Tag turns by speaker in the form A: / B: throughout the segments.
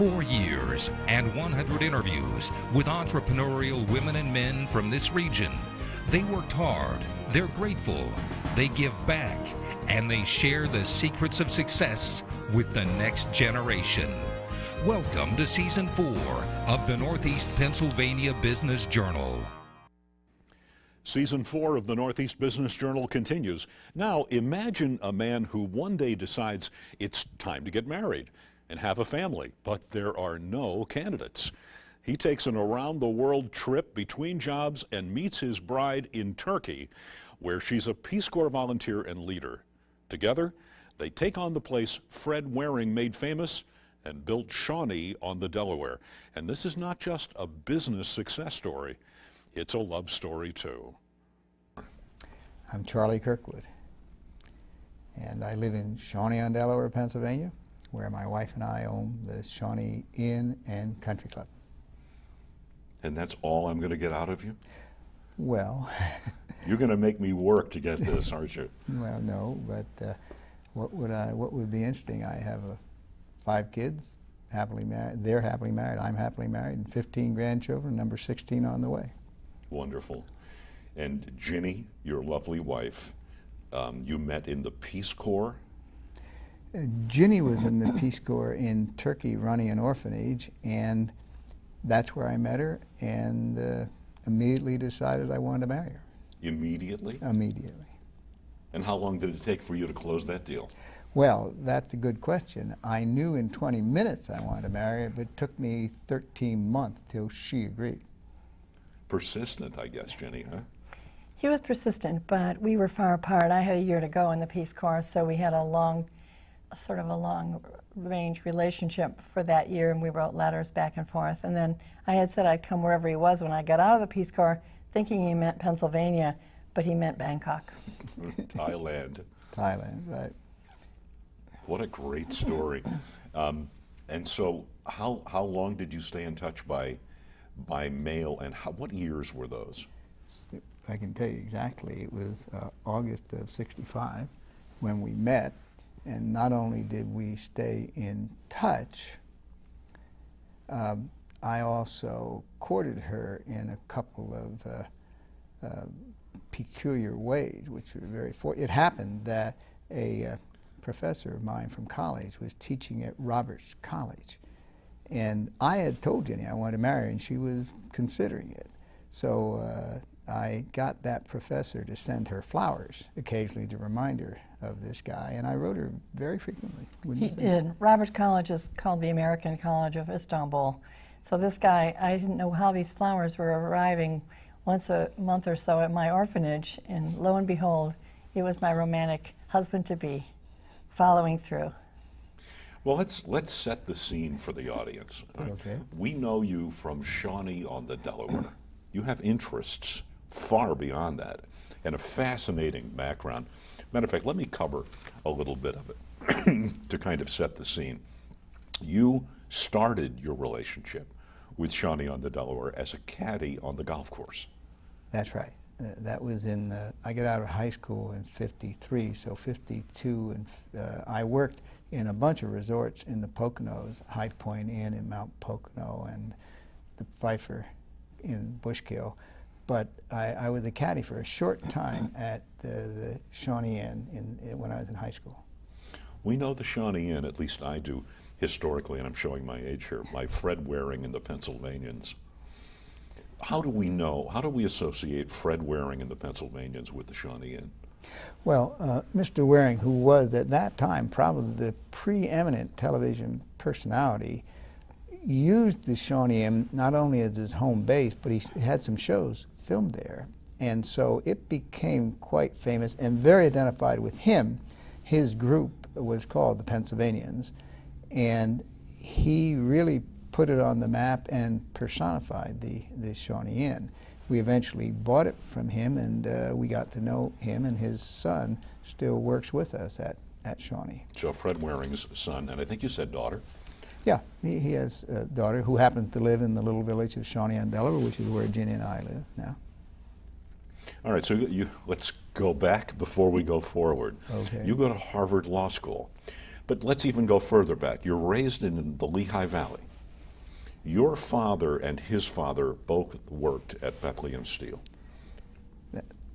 A: 4 years and 100 interviews with entrepreneurial women and men from this region. They worked hard, they're grateful, they give back, and they share the secrets of success with the next generation. Welcome to Season 4 of the Northeast Pennsylvania Business Journal.
B: Season 4 of the Northeast Business Journal continues. Now, imagine a man who one day decides it's time to get married and have a family, but there are no candidates. He takes an around-the-world trip between jobs and meets his bride in Turkey, where she's a Peace Corps volunteer and leader. Together, they take on the place Fred Waring made famous and built Shawnee on the Delaware. And this is not just a business success story. It's a love story, too.
C: I'm Charlie Kirkwood, and I live in Shawnee on Delaware, Pennsylvania, where my wife and I own the Shawnee Inn and Country Club.
B: And that's all I'm going to get out of you?
C: Well...
B: You're going to make me work to get this, aren't you?
C: Well, no, but what would be interesting, I have 5 kids, happily married. They're happily married, I'm happily married, and 15 grandchildren, number 16 on the way.
B: Wonderful. And Ginny, your lovely wife, you met in the Peace Corps?
C: Ginny was in the Peace Corps in Turkey running an orphanage, and that's where I met her, and immediately decided I wanted to marry her.
B: Immediately?
C: Immediately.
B: And how long did it take for you to close that deal?
C: Well, that's a good question. I knew in 20 minutes I wanted to marry her, but it took me 13 months till she agreed.
B: Persistent, I guess, Ginny, huh?
D: He was persistent, but we were far apart. I had a year to go in the Peace Corps, so we had a long-range relationship for that year, and we wrote letters back and forth. And then I had said I'd come wherever he was when I got out of the Peace Corps, thinking he meant Pennsylvania, but he meant Bangkok.
B: Thailand.
C: Thailand, right.
B: What a great story. And so how long did you stay in touch by mail, and what years were those?
C: I can tell you exactly. It was August of '65 when we met, and not only did we stay in touch, I also courted her in a couple of peculiar ways, which were very It happened that a professor of mine from college was teaching at Roberts College, and I had told Ginny I wanted to marry her, and she was considering it. So I got that professor to send her flowers occasionally to remind her of this guy, and I wrote her very frequently.
D: He did. Roberts College is called the American College of Istanbul. So this guy, I didn't know how these flowers were arriving once a month or so at my orphanage, and lo and behold, it was my romantic husband-to-be following through.
B: Well, let's set the scene for the audience.
C: Okay.
B: We know you from Shawnee on the Delaware. You have interests far beyond that, and a fascinating background. Matter of fact, let me cover a little bit of it to kind of set the scene. You started your relationship with Shawnee on the Delaware as a caddy on the golf course.
C: That's right. That was I got out of high school in '53, so '52, and I worked in a bunch of resorts in the Poconos, High Point Inn in Mount Pocono and the Pfeiffer in Bushkill. But I was a caddy for a short time at the Shawnee Inn when I was in high school.
B: We know the Shawnee Inn, at least I do, historically, and I'm showing my age here, by Fred Waring and the Pennsylvanians. How do we associate Fred Waring and the Pennsylvanians with the Shawnee Inn?
C: Well, Mr. Waring, who was at that time probably the preeminent television personality, used the Shawnee Inn not only as his home base, but he had some shows filmed there. And so it became quite famous and very identified with him. His group was called the Pennsylvanians, and he really put it on the map and personified the Shawnee Inn. We eventually bought it from him, and we got to know him, and his son still works with us at Shawnee.
B: So Fred Waring's son, and I think you said daughter?
C: Yeah, he has a daughter who happens to live in the little village of Shawnee on Delaware, which is where Ginny and I live now.
B: All right, so let's go back before we go forward.
C: Okay.
B: You go to Harvard Law School, but let's even go further back. You're raised in the Lehigh Valley. Your father and his father both worked at Bethlehem Steel,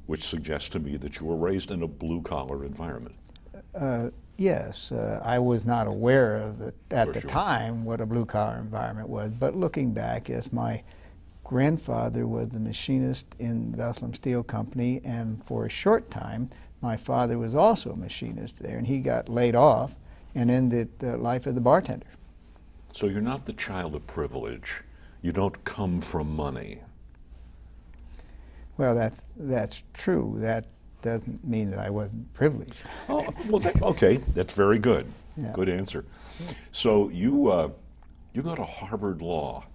B: which suggests to me that you were raised in a blue-collar environment.
C: Yes, I was not aware of at the
B: sure.
C: time what a blue-collar environment was, but looking back, yes, my grandfather was the machinist in the Bethlehem Steel Company, and for a short time, my father was also a machinist there, and he got laid off and ended life as a bartender.
B: So you're not the child of privilege. You don't come from money.
C: Well, that's true. That doesn't mean that I wasn't privileged.
B: Oh, well, okay, that's very good.
C: Yeah.
B: Good answer. So you go to Harvard Law.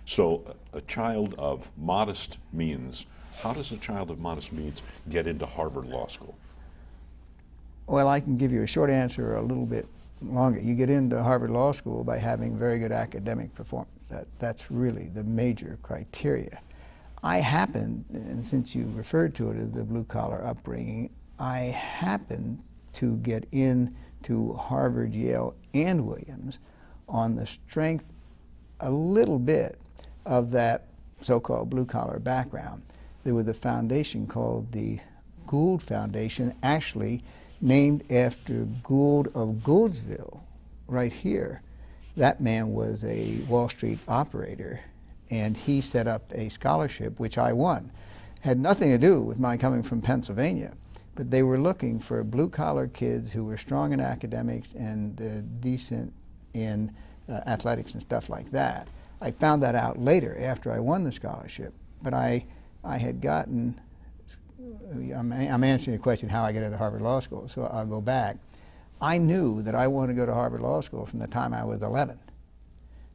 B: So a child of modest means, how does a child of modest means get into Harvard Law School?
C: Well, I can give you a short answer or a little bit longer. You get into Harvard Law School by having very good academic performance. That's really the major criteria. I happened, and since you referred to it as the blue-collar upbringing, I happened to get into Harvard, Yale, and Williams on the strength a little bit of that so-called blue-collar background. There was a foundation called the Gould Foundation, actually named after Gould of Gouldsville, right here. That man was a Wall Street operator, and he set up a scholarship, which I won. Had nothing to do with my coming from Pennsylvania, but they were looking for blue-collar kids who were strong in academics and decent in athletics and stuff like that. I found that out later after I won the scholarship, but I had gotten, I'm answering your question how I get into Harvard Law School, so I'll go back. I knew that I wanted to go to Harvard Law School from the time I was 11.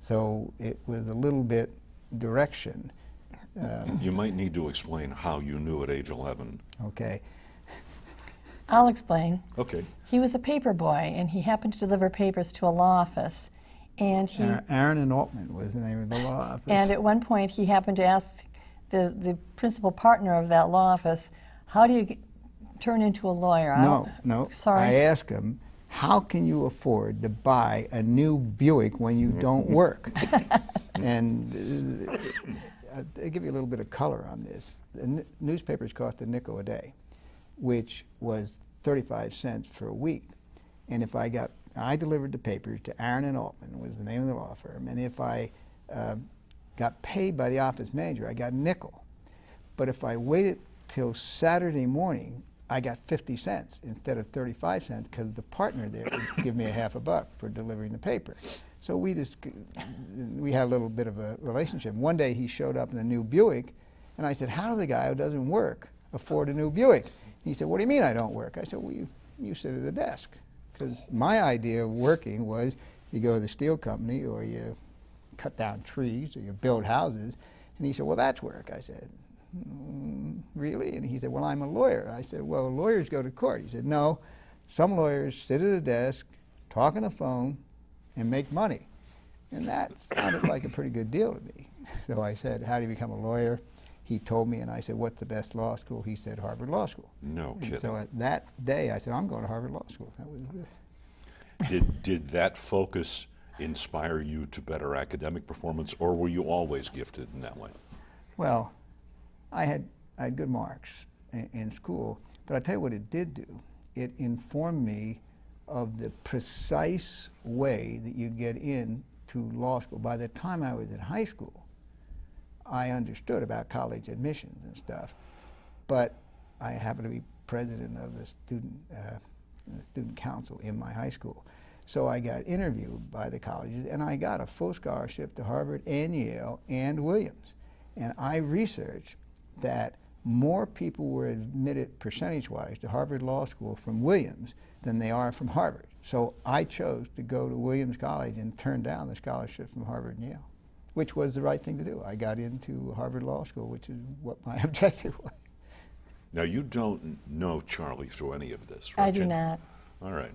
C: So it was a little bit direction.
B: You might need to explain how you knew at age 11.
C: Okay.
D: I'll explain.
B: Okay.
D: He was a paper boy, and he happened to deliver papers to a law office. And he,
C: Aaron and Altman was the name of the law office.
D: And at one point, he happened to ask the principal partner of that law office, how do you turn into a lawyer?
C: No.
D: Sorry.
C: I asked him, how can you afford to buy a new Buick when you don't work? And I'll give you a little bit of color on this. The newspapers cost a nickel a day, which was 35 cents for a week. And if I delivered the papers to Aaron and Altman, was the name of the law firm, and if I got paid by the office manager, I got a nickel. But if I waited till Saturday morning, I got 50 cents instead of 35 cents because the partner there would give me a half a buck for delivering the paper. So we had a little bit of a relationship. One day he showed up in a new Buick, and I said, how does a guy who doesn't work afford a new Buick? He said, what do you mean I don't work? I said, well, you sit at a desk. Because my idea of working was you go to the steel company or you cut down trees or you build houses. And he said, well, that's work. I said, really? And he said, well, I'm a lawyer. I said, well, lawyers go to court. He said, no, some lawyers sit at a desk, talk on the phone, and make money. And that sounded like a pretty good deal to me. So I said, how do you become a lawyer? He told me, and I said, what's the best law school? He said, Harvard Law School.
B: No kidding.
C: So at that day, I said, I'm going to Harvard Law School. That was
B: Did that focus inspire you to better academic performance, or were you always gifted in that way?
C: Well, I had good marks in school, but I'll tell you what it did do. It informed me of the precise way that you get into law school. By the time I was in high school, I understood about college admissions and stuff, but I happened to be president of the student council in my high school. So I got interviewed by the colleges, and I got a full scholarship to Harvard and Yale and Williams. And I researched that more people were admitted percentage-wise to Harvard Law School from Williams than they are from Harvard. So I chose to go to Williams College and turn down the scholarship from Harvard and Yale, which was the right thing to do. I got into Harvard Law School, which is what my objective was.
B: Now, you don't know Charlie through any of this, right?
D: I do not.
B: All right.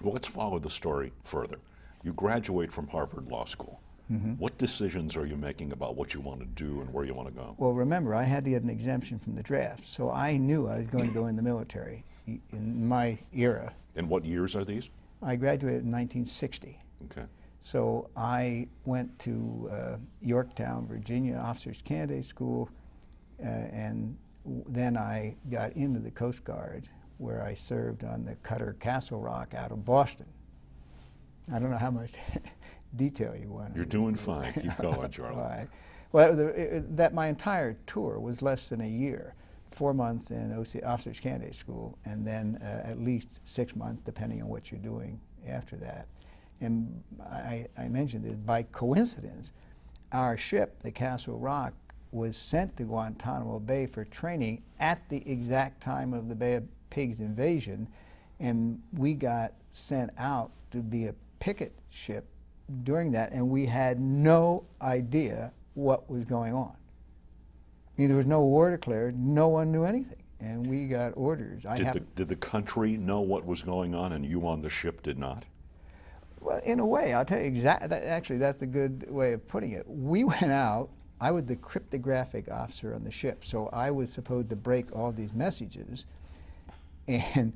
B: Well, let's follow the story further. You graduate from Harvard Law School. Mm-hmm. What decisions are you making about what you want to do and where you want to go?
C: Well, remember, I had to get an exemption from the draft, so I knew I was going to go in the military in my era.
B: And what years are these?
C: I graduated in 1960.
B: Okay.
C: So I went to Yorktown, Virginia, Officers Candidate School, and then I got into the Coast Guard, where I served on the cutter Castle Rock out of Boston. I don't know how much detail you want.
B: You're doing fine. Keep going, Charlie.
C: Right. Well, that my entire tour was less than a year. 4 months in Officers Candidate School, and then at least 6 months, depending on what you're doing after that. And I mentioned this, by coincidence, our ship, the Castle Rock, was sent to Guantanamo Bay for training at the exact time of the Bay of Pigs invasion, and we got sent out to be a picket ship during that, and we had no idea what was going on. I mean, there was no war declared, no one knew anything, and we got orders.
B: Did the country know what was going on and you on the ship did not?
C: Well, in a way, I'll tell you exactly, actually that's a good way of putting it. We went out, I was the cryptographic officer on the ship, so I was supposed to break all these messages, and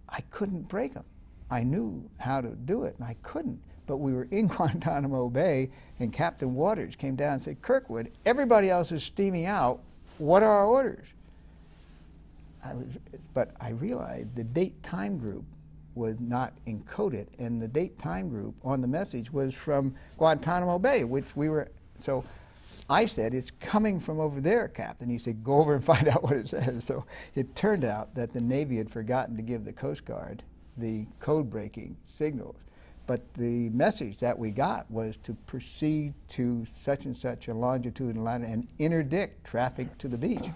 C: I couldn't break them. I knew how to do it, and I couldn't. But we were in Guantanamo Bay, and Captain Waters came down and said, "Kirkwood, everybody else is steaming out. What are our orders?" But I realized the date-time group was not encoded, and the date-time group on the message was from Guantanamo Bay, which we were. So I said, "It's coming from over there, Captain." He said, "Go over and find out what it says." So it turned out that the Navy had forgotten to give the Coast Guard the code-breaking signals. But the message that we got was to proceed to such and such a longitude and latitude and interdict traffic to the beach,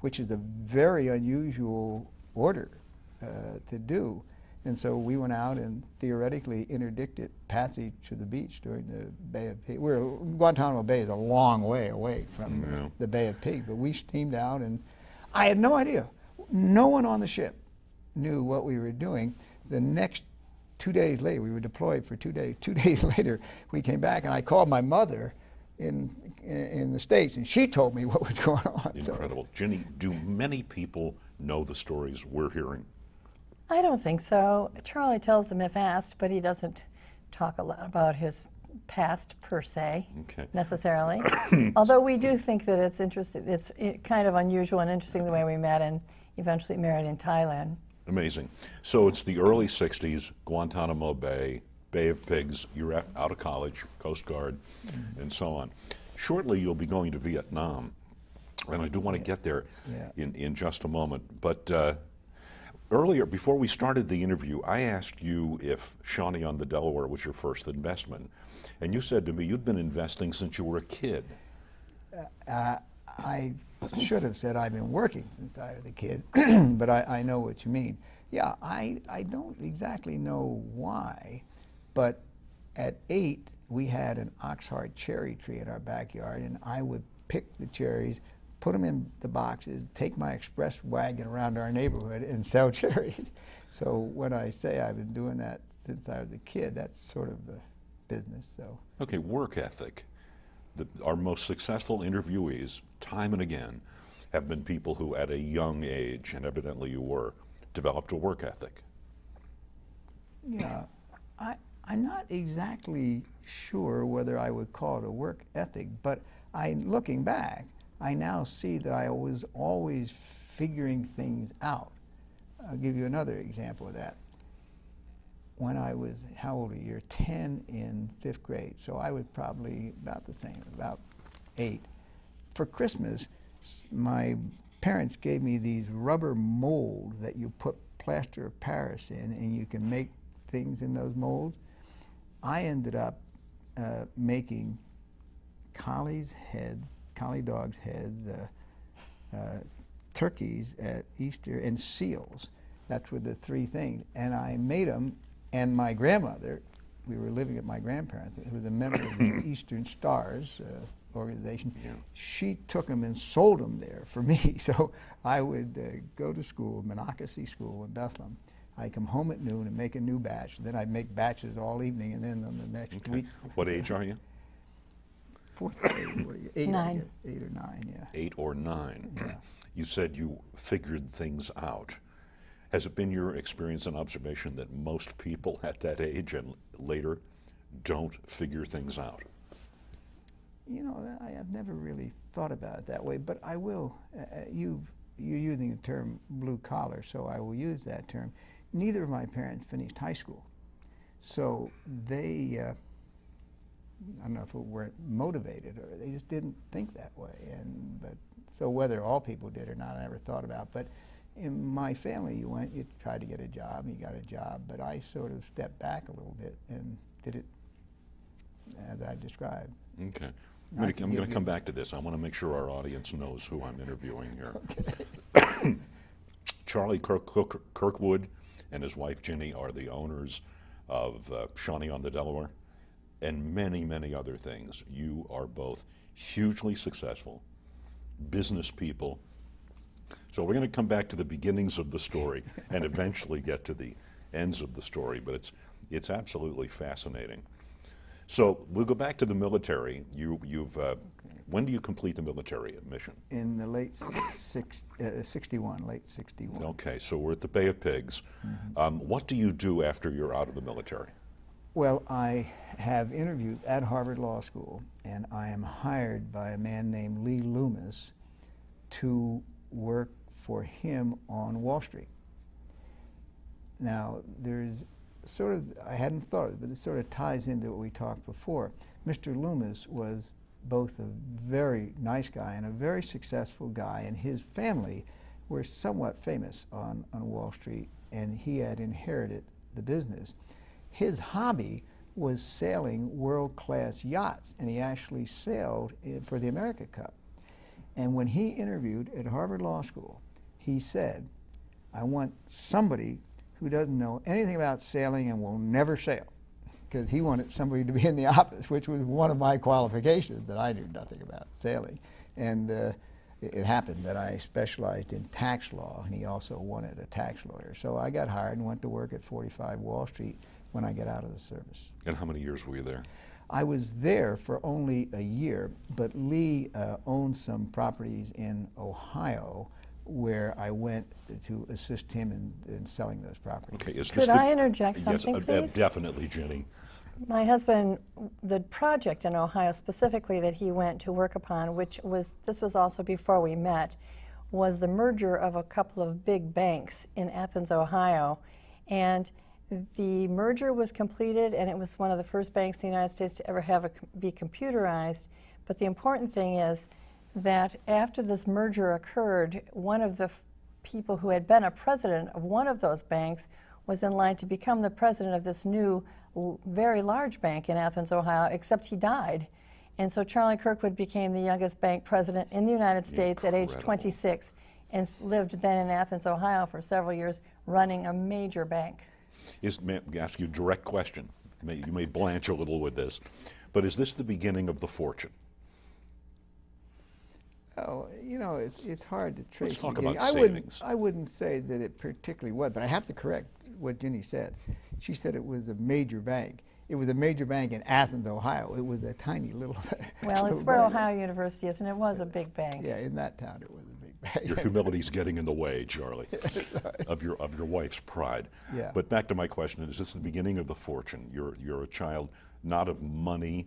C: which is a very unusual order to do. And so we went out and theoretically interdicted passage to the beach during the Bay of Pigs. Guantanamo Bay is a long way away from the Bay of Pigs, but we steamed out, and I had no idea. No one on the ship knew what we were doing. The next 2 days later, we were deployed for 2 days. 2 days later, we came back, and I called my mother in the States, and she told me what was going on.
B: Incredible. So. Ginny, do many people know the stories we're hearing?
D: I don't think so. Charlie tells them if asked, but he doesn't talk a lot about his past per se, necessarily. Although we do think that it's interesting. It's kind of unusual and interesting the way we met and eventually married in Thailand.
B: Amazing. So it's the early 60s, Guantanamo Bay, Bay of Pigs, you're out of college, Coast Guard, and so on. Shortly you'll be going to Vietnam, and I do want to get there in just a moment. But earlier, before we started the interview, I asked you if Shawnee on the Delaware was your first investment, and you said to me you'd been investing since you were a kid.
C: I should have said I've been working since I was a kid, but I know what you mean. Yeah, I don't exactly know why, but at 8 we had an oxheart cherry tree in our backyard, and I would pick the cherries, put them in the boxes, take my express wagon around our neighborhood and sell cherries. So when I say I've been doing that since I was a kid, that's sort of the business. So.
B: Okay, work ethic. Our most successful interviewees, time and again, have been people who at a young age, and evidently you were, developed a work ethic.
C: Yeah, I'm not exactly sure whether I would call it a work ethic, but looking back, I now see that I was always figuring things out. I'll give you another example of that. When I was, how old are you? 10 in 5th grade, so I was probably about the same, about 8. For Christmas, my parents gave me these rubber molds that you put plaster of Paris in, and you can make things in those molds. I ended up making collie dogs' heads, turkeys at Easter, and seals. That's were the 3 things, and I made them. And my grandmother, we were living at my grandparents, who was a member of the Eastern Stars organization. She took them and sold them there for me. So I would go to school, Monocacy School in Bethlehem. I'd come home at noon and make a new batch. Then I'd make batches all evening, and then on the next week.
B: What age are you?
C: 4th grade. What are you? 8,
D: 9.
C: 8 or 9, yeah.
B: 8 or 9.
C: Yeah.
B: You said you figured things out. Has it been your experience and observation that most people at that age and later don't figure things out?
C: You know, I have never really thought about it that way, but I will. You're using the term blue collar, so I will use that term. Neither of my parents finished high school, so they, I don't know if it weren't motivated or they just didn't think that way. But so whether all people did or not, I never thought about. But in my family, you tried to get a job, and you got a job. But I sort of stepped back a little bit and did it as I described.
B: Okay. I'm going to come back to this. I want to make sure our audience knows who I'm interviewing here.
C: Okay.
B: Charlie Kirkwood and his wife Ginny are the owners of Shawnee on the Delaware and many, many other things. You are both hugely successful business people. So we're going to come back to the beginnings of the story and eventually get to the ends of the story, but it's absolutely fascinating. So we'll go back to the military. When do you complete the military mission?
C: In the late 61, late 61.
B: Okay, so we're at the Bay of Pigs. Mm-hmm. What do you do after you're out of the military?
C: Well, I have interviewed at Harvard Law School, and I am hired by a man named Lee Loomis to work for him on Wall Street. Now, there's sort of, I hadn't thought of it, but it sort of ties into what we talked before. Mr. Loomis was both a very nice guy and a very successful guy, and his family were somewhat famous on Wall Street, and he had inherited the business. His hobby was sailing world-class yachts, and he actually sailed for the America Cup. And when he interviewed at Harvard Law School, he said, I want somebody who doesn't know anything about sailing and will never sail, because he wanted somebody to be in the office, which was one of my qualifications, that I knew nothing about sailing. And it happened that I specialized in tax law, and he also wanted a tax lawyer. So I got hired and went to work at 45 Wall Street when I got out of the service.
B: And how many years were you there?
C: I was there for only a year, but Lee owned some properties in Ohio where I went to assist him in selling those properties.
B: Okay,
D: Could I interject something,
B: yes,
D: please?
B: Definitely, Ginny.
D: My husband, the project in Ohio specifically that he went to work upon, this was also before we met, was the merger of a couple of big banks in Athens, Ohio. And the merger was completed, and it was one of the first banks in the United States to ever have be computerized. But the important thing is that after this merger occurred, one of the people who had been a president of one of those banks was in line to become the president of this new, very large bank in Athens, Ohio, except he died. And so Charlie Kirkwood became the youngest bank president in the United States at age 26 and lived then in Athens, Ohio for several years, running a major bank.
B: May I ask you a direct question? You may blanch a little with this, but is this the beginning of the fortune?
C: Oh, you know, it's hard to trace.
B: Let's talk about savings.
C: I wouldn't say that it particularly was, but I have to correct what Ginny said. She said it was a major bank. It was a major bank in Athens, Ohio. It was a tiny little
D: Well, it's where Ohio University is, and it was a big bank.
C: Yeah, in that town it was a big bank.
B: Your humility's getting in the way, Charlie, of your wife's pride.
C: Yeah. But
B: back to my question: is this the beginning of the fortune? You're a child not of money,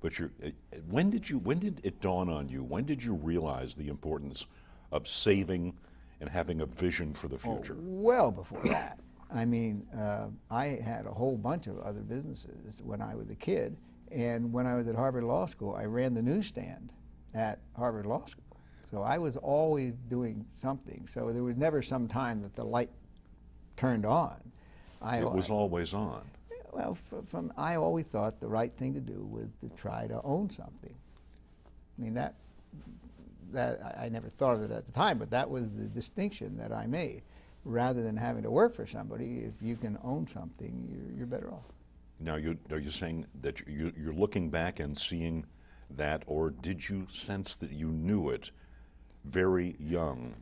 B: but when did it dawn on you? When did you realize the importance of saving and having a vision for the future?
C: Oh, well before that. I mean, I had a whole bunch of other businesses when I was a kid, and when I was at Harvard Law School, I ran the newsstand at Harvard Law School. So I was always doing something. So there was never some time that the light turned on.
B: It was always on.
C: Well, I always thought the right thing to do was to try to own something. I mean, that I never thought of it at the time, but that was the distinction that I made. Rather than having to work for somebody, if you can own something, you're better off. Now,
B: are you saying that you're looking back and seeing that, or did you sense that you knew it very young?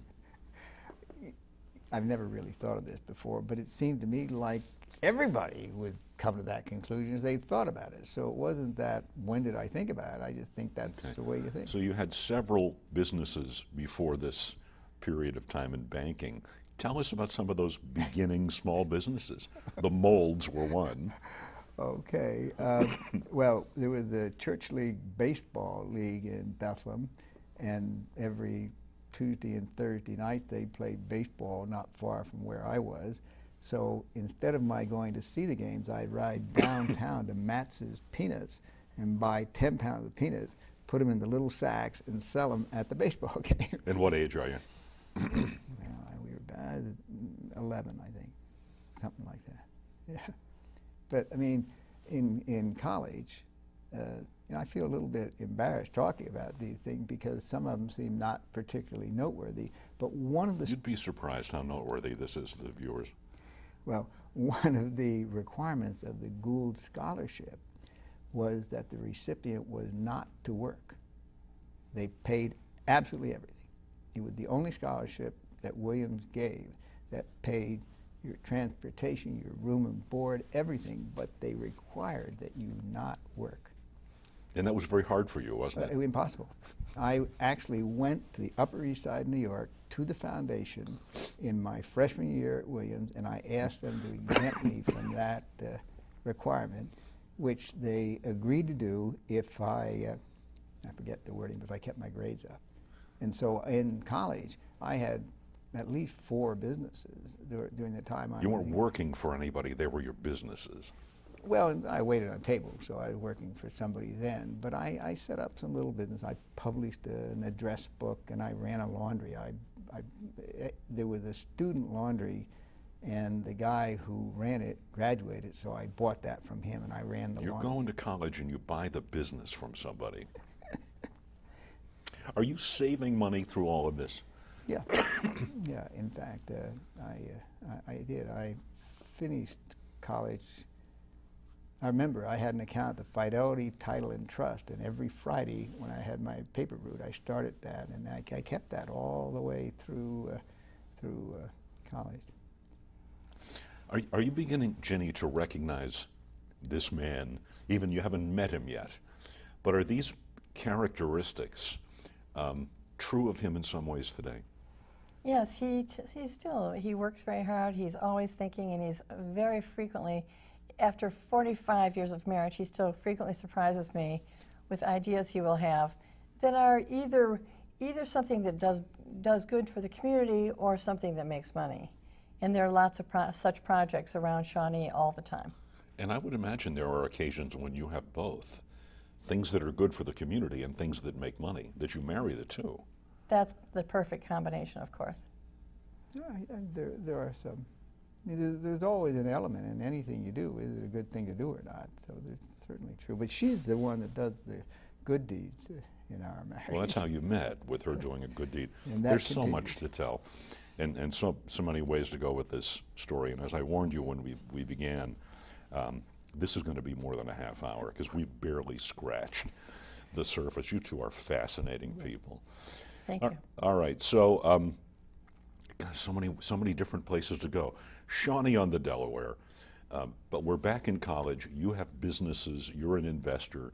C: I've never really thought of this before, but it seemed to me like everybody would come to that conclusion as they thought about it. So it wasn't that, when did I think about it? I just think that's the way you think.
B: So you had several businesses before this period of time in banking. Tell us about some of those beginning small businesses. The molds were one.
C: Okay. Well, there was the Church League Baseball League in Bethlehem, and every Tuesday and Thursday nights they played baseball not far from where I was. So instead of my going to see the games, I'd ride downtown to Matz's Peanuts and buy 10 pounds of peanuts, put them in the little sacks, and sell them at the baseball game.
B: And what age are you?
C: We were about 11, I think, something like that. Yeah. But I mean, in college, I feel a little bit embarrassed talking about these things because some of them seem not particularly noteworthy. But one of the
B: You'd be surprised how noteworthy this is to the viewers.
C: Well, one of the requirements of the Gould Scholarship was that the recipient was not to work. They paid absolutely everything. It was the only scholarship that Williams gave that paid your transportation, your room and board, everything, but they required that you not work.
B: And that was very hard for you, wasn't it?
C: Impossible. I actually went to the Upper East Side of New York to the foundation in my freshman year at Williams, and I asked them to exempt me from that requirement, which they agreed to do if I forget the wording, but if I kept my grades up. And so in college, I had at least 4 businesses during the time I was.
B: You weren't working for anybody, they were your businesses.
C: Well, I waited on tables, so I was working for somebody then. But I set up some little business. I published an address book, and I ran a laundry. There was a student laundry, and the guy who ran it graduated, so I bought that from him, and I ran the laundry.
B: You're going to college and you buy the business from somebody. Are you saving money through all of this?
C: Yeah. Yeah, in fact, I did. I finished college. I remember I had an account at the Fidelity Title and Trust, and every Friday when I had my paper route, I started that, and I kept that all the way through college.
B: Are you beginning, Ginny, to recognize this man? Even you haven't met him yet, but are these characteristics true of him in some ways today?
D: Yes, he works very hard. He's always thinking, and he's very frequently, after 45 years of marriage, he still frequently surprises me with ideas he will have that are either something that does good for the community or something that makes money. And there are lots of such projects around Shawnee all the time.
B: And I would imagine there are occasions when you have both, things that are good for the community and things that make money, that you marry the two.
D: That's the perfect combination, of course.
C: There are some. I mean, there's always an element in anything you do. Is it a good thing to do or not? So that's certainly true. But she's the one that does the good deeds in our marriage.
B: Well, that's how you met, with her doing a good deed.
C: There's
B: so much to tell, and so many ways to go with this story. And as I warned you when we began, this is going to be more than a half hour because we've barely scratched the surface. You two are fascinating people.
D: Thank you.
B: All right, so so many different places to go. Shawnee on the Delaware, but we're back in college. You have businesses. You're an investor.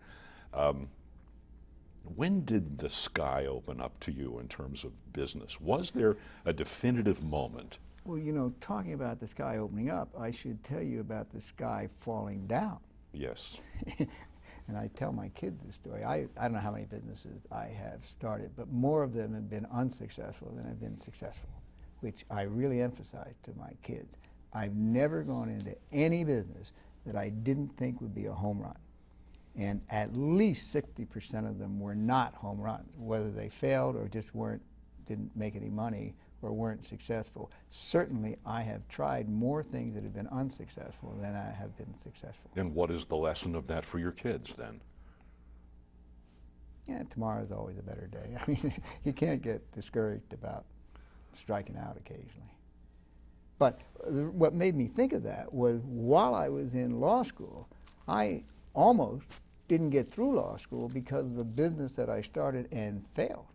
B: When did the sky open up to you in terms of business? Was there a definitive moment?
C: Well, you know, talking about the sky opening up, I should tell you about the sky falling down.
B: Yes.
C: And I tell my kids this story. I don't know how many businesses I have started, but more of them have been unsuccessful than have been successful, which I really emphasize to my kids. I've never gone into any business that I didn't think would be a home run. And at least 60% of them were not home runs, whether they failed or just didn't make any money or weren't successful. Certainly, I have tried more things that have been unsuccessful than I have been successful.
B: And what is the lesson of that for your kids then?
C: Yeah, tomorrow's always a better day. I mean, you can't get discouraged about striking out occasionally. But what made me think of that was while I was in law school, I almost didn't get through law school because of a business that I started and failed.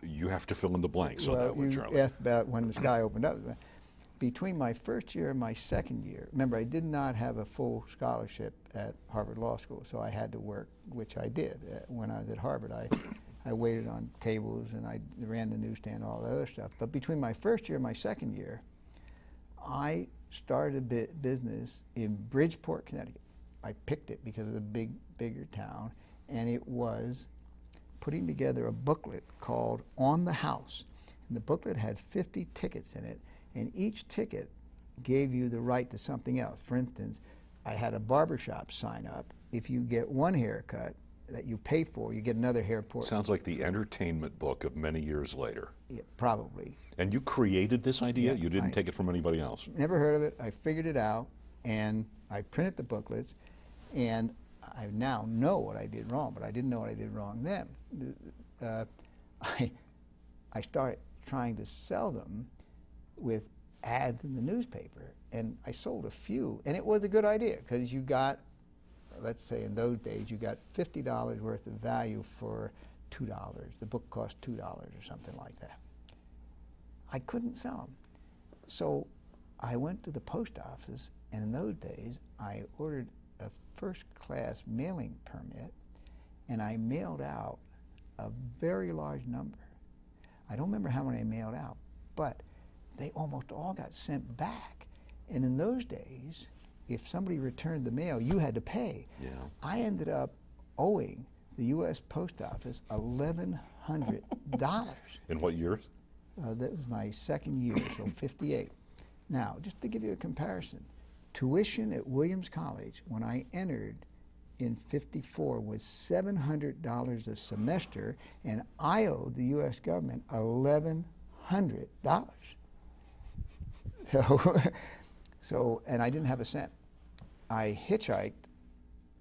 B: You have to fill in the blanks on that one, Charlie.
C: You asked about when the sky opened up. Between my first year and my second year, remember, I did not have a full scholarship at Harvard Law School, so I had to work, which I did. When I was at Harvard, I waited on tables and I ran the newsstand and all that other stuff. But between my first year and my second year, I started a business in Bridgeport, Connecticut. I picked it because of the bigger town, and it was putting together a booklet called On the House. And the booklet had 50 tickets in it, and each ticket gave you the right to something else. For instance, I had a barbershop sign up. If you get one haircut that you pay for, you get another haircut.
B: Sounds like the entertainment book of many years later.
C: Yeah, probably.
B: And you created this idea?
C: Yeah,
B: You didn't take it from anybody else?
C: Never heard of it. I figured it out, and I printed the booklets, and I now know what I did wrong, but I didn't know what I did wrong then. I started trying to sell them with ads in the newspaper, and I sold a few, and it was a good idea because you got, let's say in those days, you got $50 worth of value for $2. The book cost $2 or something like that. I couldn't sell them. So I went to the post office, and in those days, I ordered a first-class mailing permit, and I mailed out a very large number. I don't remember how many I mailed out, but they almost all got sent back. And in those days, if somebody returned the mail, you had to pay.
B: Yeah.
C: I ended up owing the U.S. Post Office $1,100.
B: In what years?
C: That was my second year, so 58. Now, just to give you a comparison, tuition at Williams College when I entered in 54 was $700 a semester, and I owed the U.S. government $1,100. So, and I didn't have a cent. I hitchhiked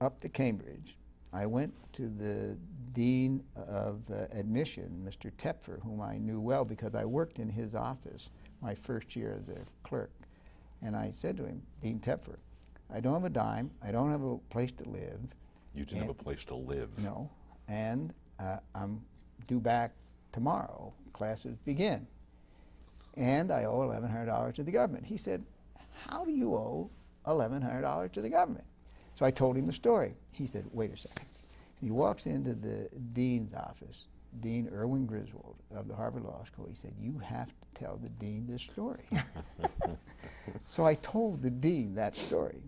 C: up to Cambridge. I went to the dean of admission, Mr. Tepfer, whom I knew well because I worked in his office my first year as a clerk. And I said to him, Dean Tepfer, I don't have a dime, I don't have a place to live.
B: You didn't have a place to live.
C: No, and I'm due back tomorrow, classes begin. And I owe $1,100 to the government. He said, how do you owe $1,100 to the government? So I told him the story. He said, wait a second. He walks into the dean's office, Dean Irwin Griswold of the Harvard Law School. He said, you have to tell the dean this story. So I told the dean that story.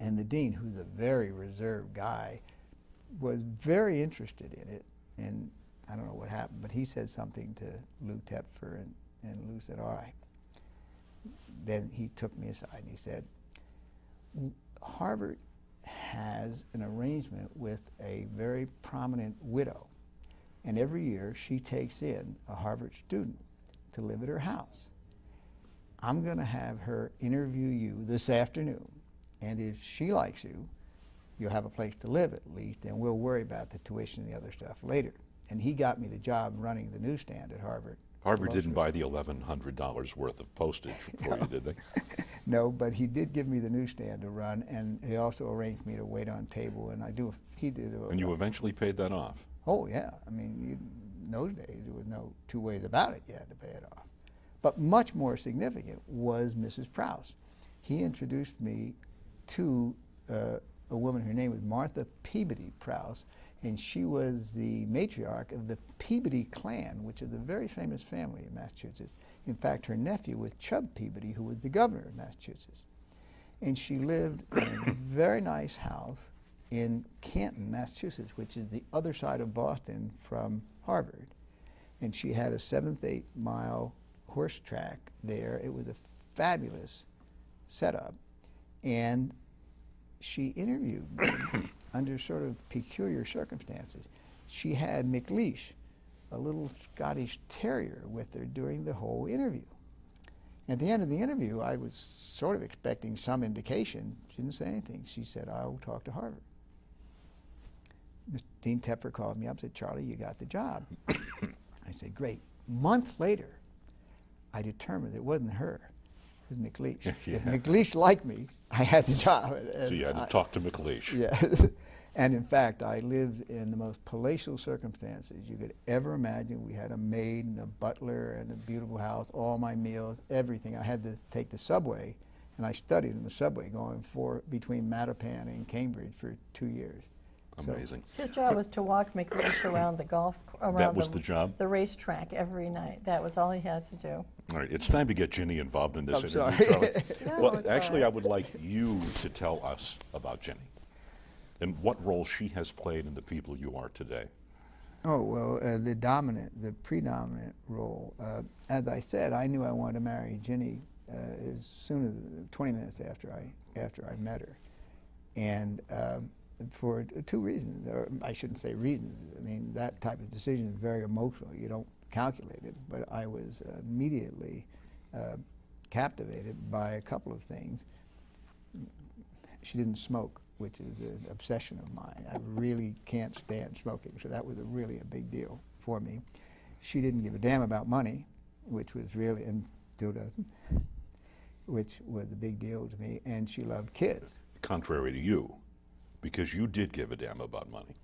C: And the dean, who's a very reserved guy, was very interested in it. And I don't know what happened, but he said something to Lou Tepfer, and Lou said, all right. Then he took me aside and he said, Harvard has an arrangement with a very prominent widow, and every year she takes in a Harvard student to live at her house. I'm going to have her interview you this afternoon, and if she likes you, you'll have a place to live at least, and we'll worry about the tuition and the other stuff later. And he got me the job running the newsstand at Harvard.
B: Harvard didn't buy the $1,100 worth of postage for you, did they?
C: No, but he did give me the newsstand to run, and he also arranged me to wait on table, and he did.
B: And you eventually paid that off?
C: Oh, yeah. I mean, in those days, there was no two ways about it. You had to pay it off. But much more significant was Mrs. Prouse. He introduced me to a woman, her name was Martha Peabody Prouse, and she was the matriarch of the Peabody clan, which is a very famous family in Massachusetts. In fact, her nephew was Chub Peabody, who was the governor of Massachusetts. And she lived in a very nice house in Canton, Massachusetts, which is the other side of Boston from Harvard. And she had a 7th, 8 mile horse track there. It was a fabulous setup. And she interviewed me under sort of peculiar circumstances. She had McLeish, a little Scottish terrier, with her during the whole interview. At the end of the interview, I was sort of expecting some indication. She didn't say anything. She said, I'll talk to Harvard. Mr. Dean Tepfer called me up and said, Charlie, you got the job. I said, great. Month later, I determined it wasn't her. It was McLeish.
B: Yeah.
C: If McLeish liked me, I had the job.
B: So you had to talk to McLeish.
C: Yeah. And in fact, I lived in the most palatial circumstances you could ever imagine. We had a maid and a butler and a beautiful house, all my meals, everything. I had to take the subway, and I studied in the subway going between Mattapan and Cambridge for 2 years.
B: Amazing.
D: His job was to walk McLeish around the
B: That was the job?
D: The racetrack every night. That was all he had to do.
B: All right, it's time to get Ginny involved in this
C: I'm
B: interview,
C: sorry.
B: Charlie.
D: No,
B: Well,
D: it's
B: actually,
D: all
B: I would like you to tell us about Ginny and what role she has played in the people you are today.
C: Oh, well, the predominant role. As I said, I knew I wanted to marry Ginny as soon as 20 minutes after I met her. And for two reasons, or I shouldn't say reasons. I mean, that type of decision is very emotional. You don't calculate it. But I was immediately captivated by a couple of things. She didn't smoke, which is an obsession of mine. I really can't stand smoking, so that was really a big deal for me. She didn't give a damn about money, which was really, and still doesn't, which was a big deal to me, and she loved kids.
B: Contrary to you, because you did give a damn about money.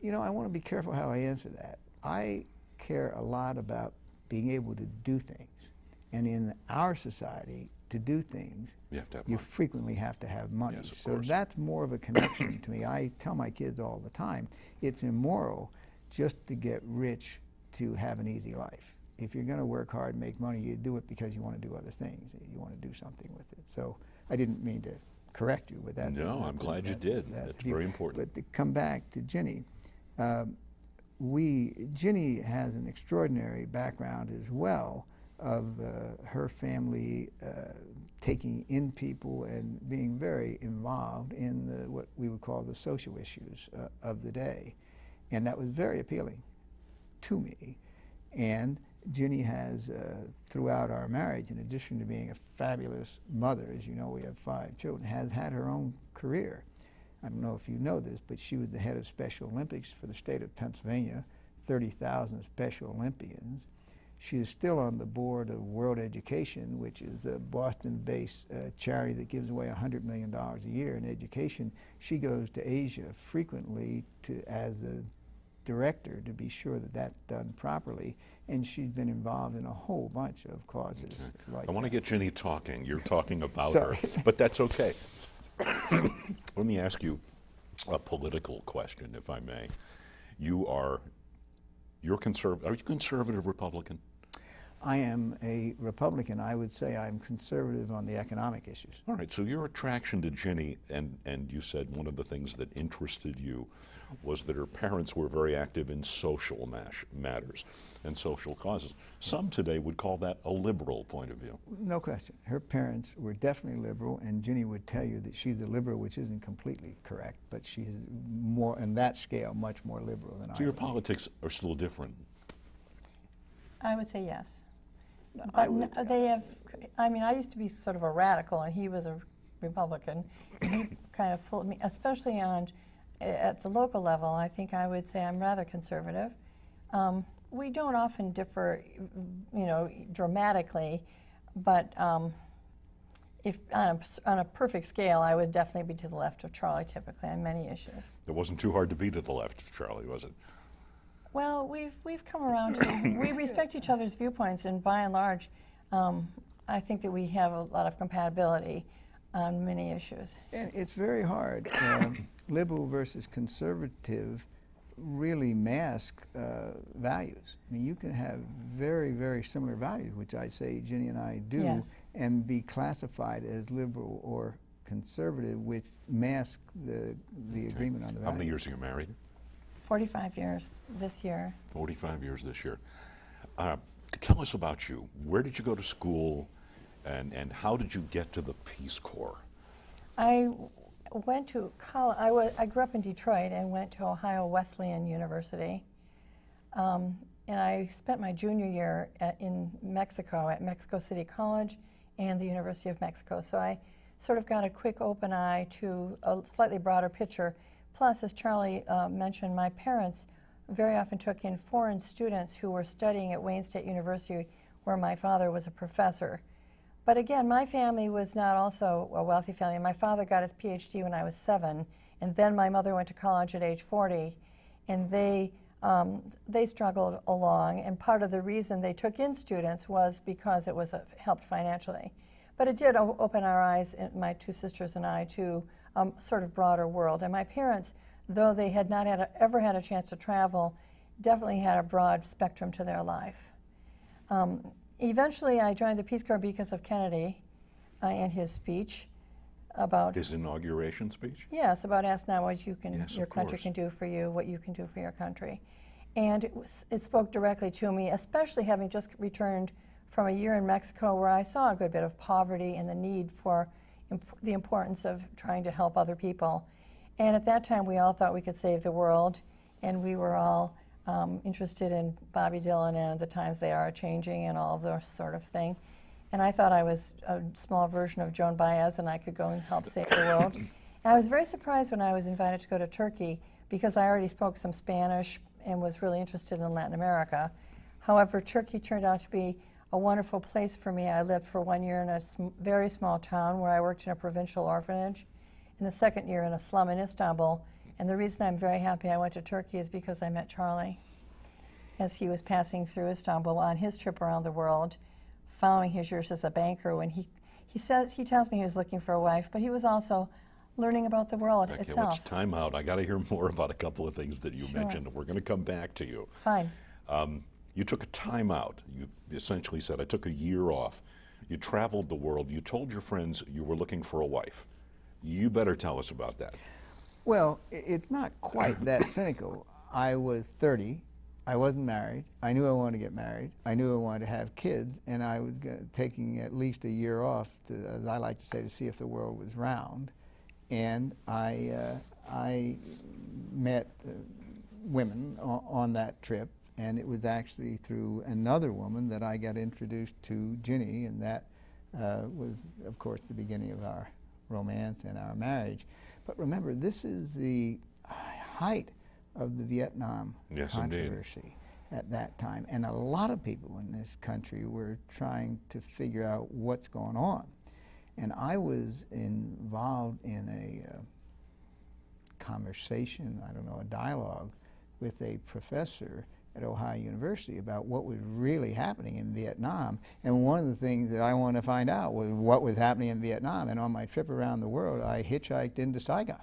C: You know, I want to be careful how I answer that. I care a lot about being able to do things, and in our society, to do things,
B: You have to have
C: you
B: money.
C: frequently have to have money.
B: Yes, of
C: So
B: course.
C: that's more of a connection to me. I tell my kids all the time, it's immoral just to get rich to have an easy life. If you're going to work hard and make money, you do it because you want to do other things. You want to do something with it. So I didn't mean to correct you with that.
B: No, I'm glad you did. That's very important.
C: But to come back to Ginny, Ginny has an extraordinary background as well of her family taking in people and being very involved in what we would call the social issues of the day. And that was very appealing to me. And Ginny has, throughout our marriage, in addition to being a fabulous mother, as you know, we have 5 children, has had her own career. I don't know if you know this, but she was the head of Special Olympics for the state of Pennsylvania, 30,000 Special Olympians. She is still on the board of World Education, which is a Boston-based charity that gives away $100 million a year in education. She goes to Asia frequently as a director to be sure that that's done properly, and she's been involved in a whole bunch of causes.
B: Okay.
C: Like
B: I want to
C: that.
B: get Ginny talking. You're talking about
C: Sorry.
B: her, but that's okay. Let me ask you a political question, if I may. Are you conservative Republican?
C: I am a Republican. I would say I'm conservative on the economic issues.
B: All right, so your attraction to Ginny, and you said one of the things that interested you was that her parents were very active in social matters and social causes. Some today would call that a liberal point of view.
C: No question. Her parents were definitely liberal, and Ginny would tell you that she's a liberal, which isn't completely correct, but she's more, on that scale, much more liberal than I am.
B: So your politics are still different.
D: I would say yes.
C: I
D: But
C: would-
D: I used to be sort of a radical, and he was a Republican. And he kind of pulled me, especially at the local level. I think I would say I'm rather conservative. We don't often differ, dramatically, but if on a perfect scale, I would definitely be to the left of Charlie typically on many issues.
B: It wasn't too hard to be to the left, Charlie, was it?
D: Well, we've come around to, we respect each other's viewpoints, and by and large, I think that we have a lot of compatibility on many issues.
C: And it's very hard. Liberal versus conservative really mask values. I mean, you can have very, very similar values, which I say Ginny and I do,
D: Yes.
C: and be classified as liberal or conservative, which mask the agreement on the values.
B: How many years are you married?
D: 45 years this year.
B: 45 years this year. Tell us about you. Where did you go to school, and how did you get to the Peace Corps?
D: I went to college. I grew up in Detroit and went to Ohio Wesleyan University. And I spent my junior year in Mexico at Mexico City College and the University of Mexico. So I sort of got a quick open eye to a slightly broader picture. Plus, as Charlie mentioned, my parents very often took in foreign students who were studying at Wayne State University, where my father was a professor. But again, my family was not also a wealthy family. My father got his PhD when I was 7, and then my mother went to college at age 40, and they struggled along. And part of the reason they took in students was because it was helped financially. But it did open our eyes, my 2 sisters and I, to sort of broader world. And my parents though they had not ever had a chance to travel, definitely had a broad spectrum to their life. Eventually, I joined the Peace Corps because of Kennedy and his speech about
B: his inauguration speech.
D: Yes, about ask not what you can,
B: yes,
D: your country can do for you, what you can do for your country. And it spoke directly to me, especially having just returned from a year in Mexico where I saw a good bit of poverty and the need for the importance of trying to help other people. And at that time, we all thought we could save the world, and we were all interested in Bobby Dylan and the times they are changing and all of those sort of thing. And I thought I was a small version of Joan Baez and I could go and help save the world. And I was very surprised when I was invited to go to Turkey because I already spoke some Spanish and was really interested in Latin America. However, Turkey turned out to be a wonderful place for me. I lived for 1 year in a very small town where I worked in a provincial orphanage, and the second year in a slum in Istanbul. And the reason I'm very happy I went to Turkey is because I met Charlie as he was passing through Istanbul on his trip around the world, following his years as a banker. When he tells me he was looking for a wife, but he was also learning about the world
B: Okay,
D: itself.
B: let's time out. I got to hear more about a couple of things that you
D: Sure.
B: mentioned. We're going to come back to you.
D: Fine.
B: You took a time out. You essentially said, I took a year off. You traveled the world. You told your friends you were looking for a wife. You better tell us about that.
C: Well, it's not quite that cynical. I was 30. I wasn't married. I knew I wanted to get married. I knew I wanted to have kids, and I was taking at least a year off, to, as I like to say, to see if the world was round. And I met women on that trip, and it was actually through another woman that I got introduced to Ginny, and that was, of course, the beginning of our romance and our marriage. But remember, this is the height of the Vietnam controversy at that time. And a lot of people in this country were trying to figure out what's going on. And I was involved in a conversation, I don't know, a dialogue with a professor at Ohio University about what was really happening in Vietnam. And one of the things that I wanted to find out was what was happening in Vietnam. And on my trip around the world, I hitchhiked into Saigon.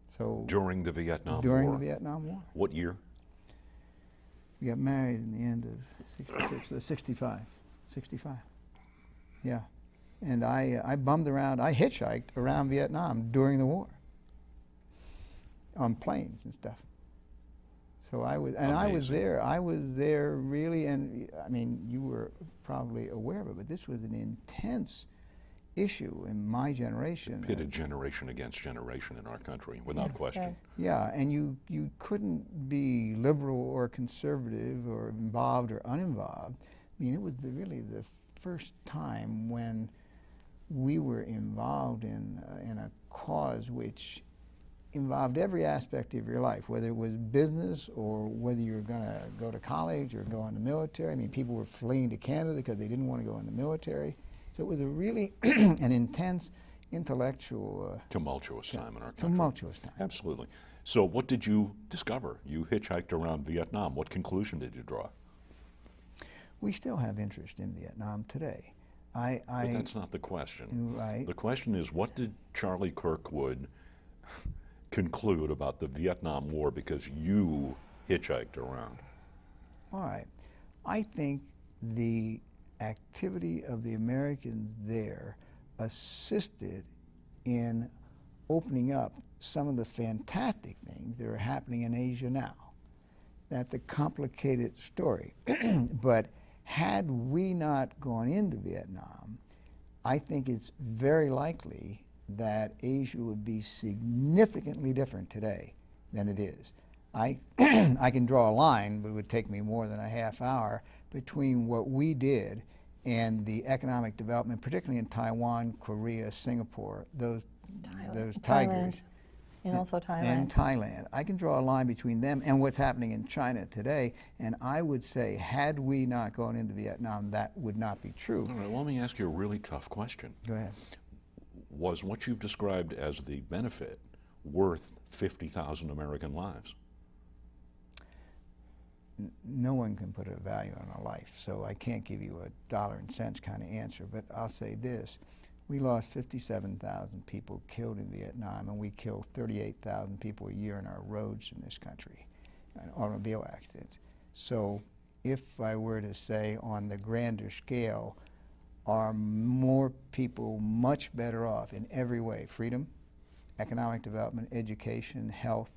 C: So
B: during the Vietnam War?
C: During the Vietnam War.
B: What year?
C: We got married in the end of 65. Yeah. And I bummed around, I hitchhiked around Vietnam during the war on planes and stuff. So I was, and
B: Amazing.
C: I was there really, and I mean, you were probably aware of it, but this was an intense issue in my generation.
B: Pitted generation against generation in our country, without
D: Yes,
B: question.
D: sure.
C: Yeah, and you couldn't be liberal or conservative or involved or uninvolved. I mean, it was really the first time when we were involved in a cause which involved every aspect of your life, whether it was business or whether you were going to go to college or go in the military. I mean, people were fleeing to Canada because they didn't want to go in the military. So it was a really an intense intellectual...
B: tumultuous time in our country.
C: Tumultuous time.
B: Absolutely. So what did you discover? You hitchhiked around Vietnam. What conclusion did you draw?
C: We still have interest in Vietnam today.
B: But that's not the question.
C: Right.
B: The question is, what did Charlie Kirkwood conclude about the Vietnam War because you hitchhiked around?
C: All right. I think the activity of the Americans there assisted in opening up some of the fantastic things that are happening in Asia now. That's a complicated story. But had we not gone into Vietnam, I think it's very likely that Asia would be significantly different today than it is. I can draw a line, but it would take me more than a half hour, between what we did and the economic development, particularly in Taiwan, Korea, Singapore, those tigers.
D: Thailand. And also Thailand.
C: And Thailand. I can draw a line between them and what's happening in China today, and I would say, had we not gone into Vietnam, that would not be true.
B: All right, well, let me ask you a really tough question.
C: Go ahead.
B: Was what you've described as the benefit worth 50,000 American lives?
C: No one can put a value on a life, so I can't give you a dollar and cents kind of answer, but I'll say this. We lost 57,000 people killed in Vietnam, and we kill 38,000 people a year on our roads in this country, in automobile accidents. So if I were to say on the grander scale, are more people much better off in every way? Freedom, economic development, education, health.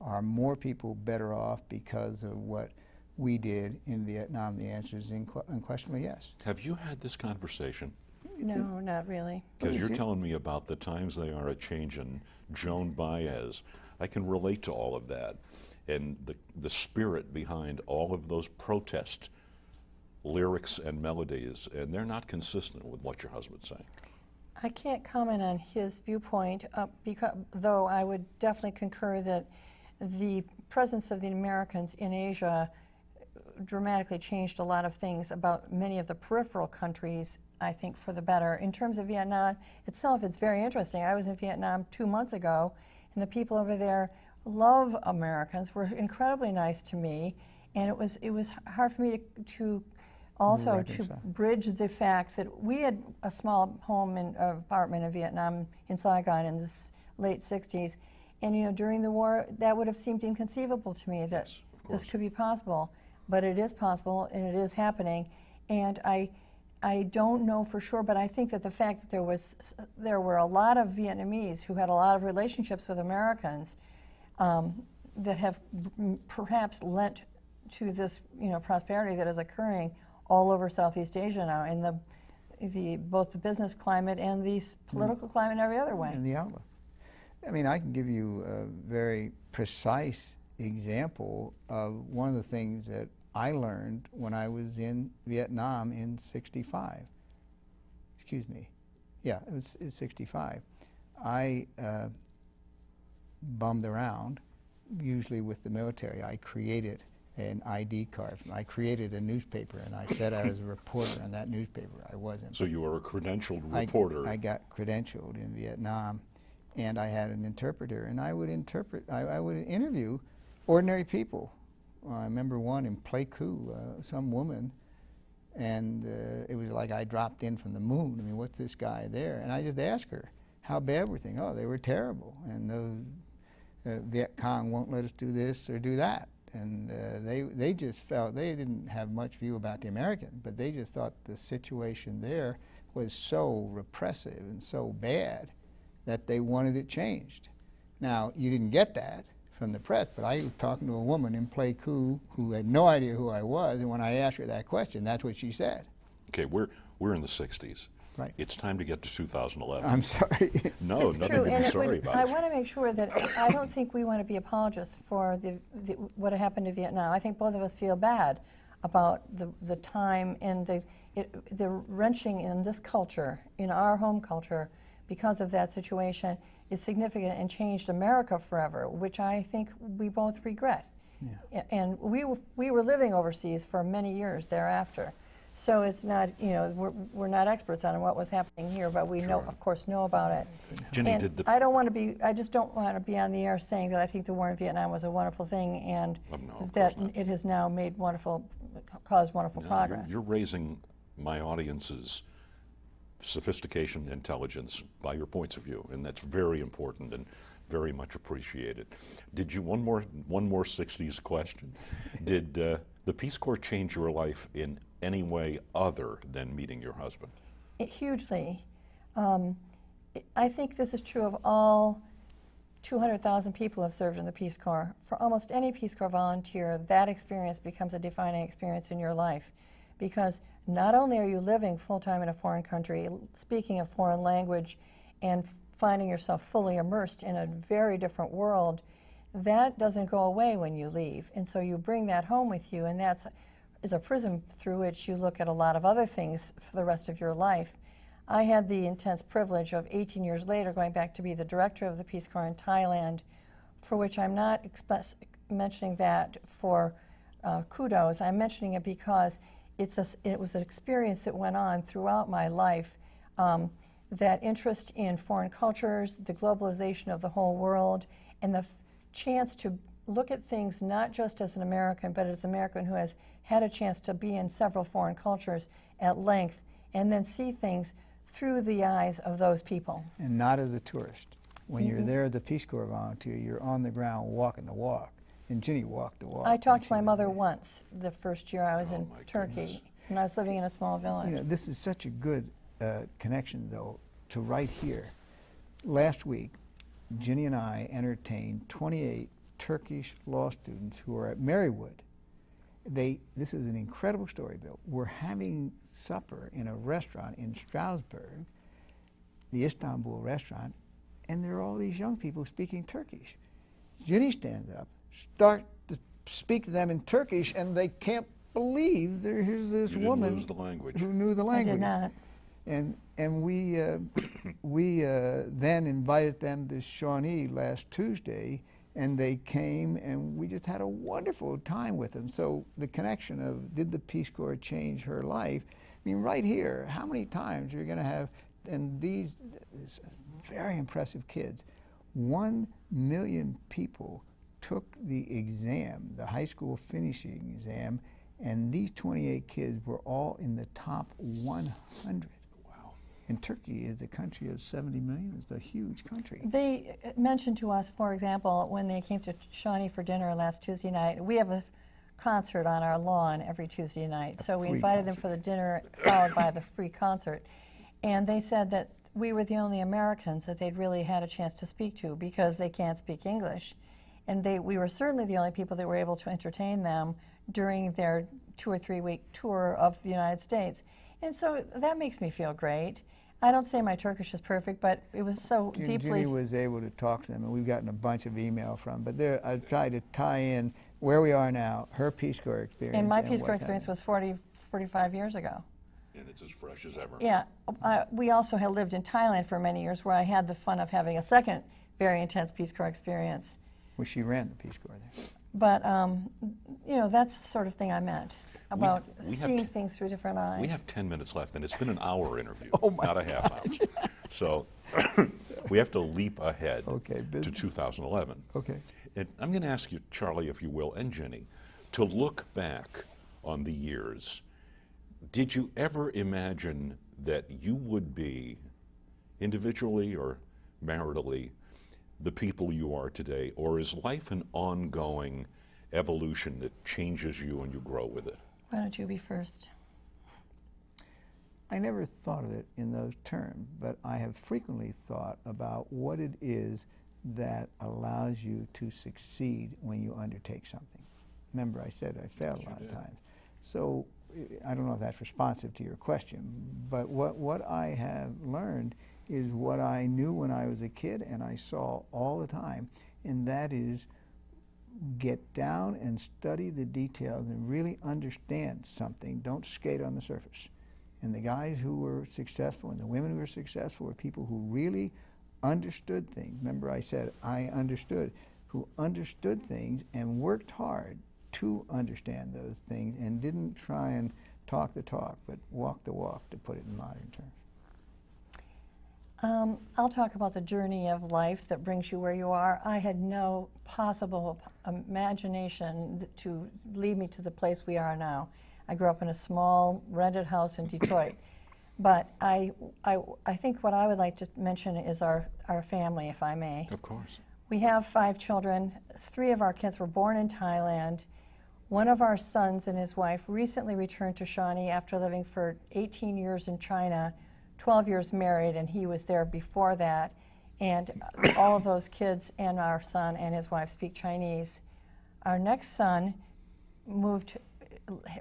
C: Are more people better off because of what we did in Vietnam? The answer is unquestionably yes.
B: Have you had this conversation?
D: No, not really.
B: Because you're telling me about the times they are a-changin', Joan Baez. I can relate to all of that. And the spirit behind all of those protest lyrics and melodies, and they're not consistent with what your husband's saying.
D: I can't comment on his viewpoint, though I would definitely concur that the presence of the Americans in Asia dramatically changed a lot of things about many of the peripheral countries, I think, for the better. In terms of Vietnam itself, it's very interesting. I was in Vietnam 2 months ago, and the people over there love Americans, were incredibly nice to me, and it was hard for me to also to bridge the fact that we had a small home and apartment in Vietnam, in Saigon, in the late 60s, and you know, during the war, that would have seemed inconceivable to me that this could be possible, but it is possible and it is happening, and I don't know for sure, but I think that the fact that there were a lot of Vietnamese who had a lot of relationships with Americans that have perhaps lent to this, you know, prosperity that is occurring all over Southeast Asia now, in both the business climate and the political climate and every other way.
C: And the outlook. I mean, I can give you a very precise example of one of the things that I learned when I was in Vietnam in '65. Excuse me. Yeah, it was 65. I bummed around, usually with the military. I created an ID card. I created a newspaper, and I said I was a reporter on that newspaper. I wasn't.
B: So you were a credentialed reporter.
C: I got credentialed in Vietnam, and I had an interpreter, and I would interview ordinary people. I remember one in Pleiku, some woman, and it was like I dropped in from the moon. I mean, what's this guy there? And I just asked her, how bad were things? Oh, they were terrible, and those Viet Cong won't let us do this or do that. And they just felt, they didn't have much view about the American, but they just thought the situation there was so repressive and so bad that they wanted it changed. Now, you didn't get that from the press, but I was talking to a woman in Pleiku who had no idea who I was, and when I asked her that question, that's what she said.
B: Okay, we're in the 60s.
C: Right.
B: It's time to get to 2011.
C: I'm sorry.
B: No,
D: it's
B: nothing
D: true.
B: to be sorry about.
D: I want to make sure that I don't think we want to be apologists for what happened to Vietnam. I think both of us feel bad about the time and the wrenching in this culture, in our home culture, because of that situation is significant and changed America forever, which I think we both regret. Yeah. And we were living overseas for many years thereafter. So it's not, you know, we're not experts on what was happening here, but we know, of course, know about it.
B: Ginny,
D: and I just don't want to be on the air saying that I think the war in Vietnam was a wonderful thing and that it has now caused wonderful progress.
B: You're raising my audience's sophistication, intelligence by your points of view, and that's very important and very much appreciated. Did you, one more 60s question, did the Peace Corps change your life in any way other than meeting your husband?
D: Hugely. I think this is true of all 200,000 people who have served in the Peace Corps. For almost any Peace Corps volunteer, that experience becomes a defining experience in your life, because not only are you living full-time in a foreign country, speaking a foreign language, and finding yourself fully immersed in a very different world, that doesn't go away when you leave. And so you bring that home with you, and that is a prism through which you look at a lot of other things for the rest of your life. I had the intense privilege of 18 years later going back to be the director of the Peace Corps in Thailand, for which I'm not mentioning that for kudos. I'm mentioning it because it was an experience that went on throughout my life, that interest in foreign cultures, the globalization of the whole world, and the chance to look at things not just as an American, but as an American who has had a chance to be in several foreign cultures at length, and then see things through the eyes of those people.
C: And not as a tourist. When you're there as a Peace Corps volunteer, you're on the ground walking the walk. And Ginny walked the walk.
D: I talked to my mother once the first year I was in Turkey,
B: goodness.
D: and I was living in a small village.
C: You know, this is such a good connection, though, to right here. Last week, Ginny and I entertained 28 Turkish law students who are at Marywood. This is an incredible story, Bill. We're having supper in a restaurant in Strasbourg, the Istanbul restaurant, and there are all these young people speaking Turkish. Ginny stands up, starts to speak to them in Turkish, and they can't believe here's this woman
B: lose the language.
C: who knew the language.
D: I did not.
C: And we then invited them to Shawnee last Tuesday, and they came, and we just had a wonderful time with them. So the connection of, did the Peace Corps change her life? I mean, right here, how many times you're going to have, and these very impressive kids, 1 million people took the exam, the high school finishing exam, and these 28 kids were all in the top 100. And Turkey is a country of 70 million. It's a huge country.
D: They mentioned to us, for example, when they came to Shawnee for dinner last Tuesday night, we have a concert on our lawn every Tuesday night. So we invited them for the dinner, followed by the free concert. And they said that we were the only Americans that they'd really had a chance to speak to because they can't speak English. And we were certainly the only people that were able to entertain them during their 2 or 3 week tour of the United States. And so that makes me feel great. I don't say my Turkish is perfect, but it was so deeply...
C: Ginny was able to talk to them, and we've gotten a bunch of email from them. But I tried to tie in where we are now, her Peace Corps experience.
D: And my Peace Corps experience was 45 years ago.
B: And it's as fresh as ever.
D: Yeah. We also had lived in Thailand for many years, where I had the fun of having a second very intense Peace Corps experience.
C: Well, she ran the Peace Corps there.
D: But, you know, that's the sort of thing I meant. About seeing things through different eyes.
B: We have 10 minutes left, and it's been an hour interview,
C: not
B: a half hour. So we have to leap ahead to 2011.
C: Okay.
B: And I'm going to ask you, Charlie, if you will, and Ginny, to look back on the years. Did you ever imagine that you would be, individually or maritally, the people you are today? Or is life an ongoing evolution that changes you and you grow with it?
D: Why don't you be first?
C: I never thought of it in those terms, but I have frequently thought about what it is that allows you to succeed when you undertake something. Remember, I said I failed a lot of times. So I don't know if that's responsive to your question, but what I have learned is what I knew when I was a kid and I saw all the time, and that is get down and study the details and really understand something. Don't skate on the surface. And the guys who were successful and the women who were successful were people who really understood things. Remember I said I understood, who understood things and worked hard to understand those things and didn't try and talk the talk, but walk the walk, to put it in modern terms.
D: I'll talk about the journey of life that brings you where you are. I had no possible imagination to lead me to the place we are now. I grew up in a small rented house in Detroit. But I think what I would like to mention is our family, if I may.
B: Of course.
D: We have 5 children. 3 of our kids were born in Thailand. One of our sons and his wife recently returned to Shawnee after living for 18 years in China, 12 years married, and he was there before that. And all of those kids and our son and his wife speak Chinese. Our next son